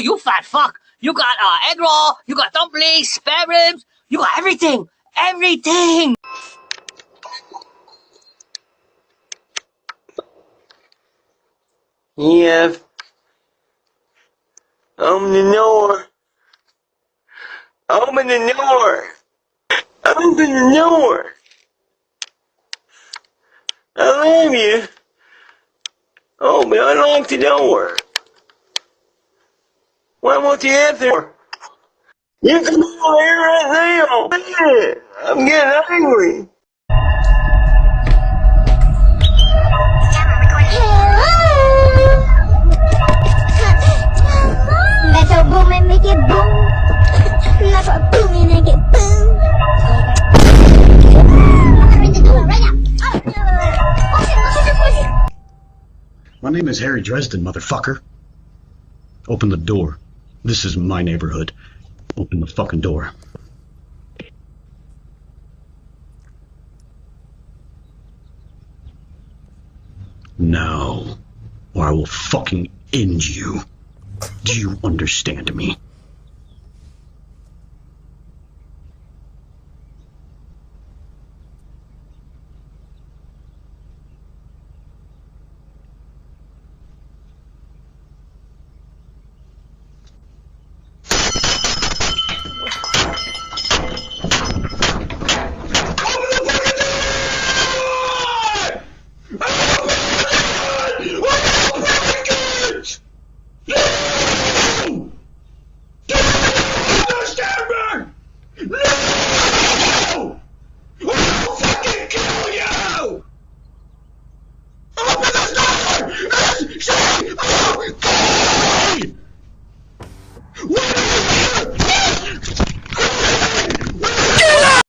you fat fuck. You got egg roll, you got dumplings, spare ribs, you got everything. Everything. Yeah. Open the door. Open the door. Open the door. I love you. Oh, but unlock the door. Why won't you answer? You come over here right now. I'm getting angry. That's a boom and make it boom. That's a boom and make it boom. Open the door right now. My name is Harry Dresden, motherfucker. Open the door. This is my neighborhood. Open the fucking door. Now, or I will fucking end you. Do you understand me?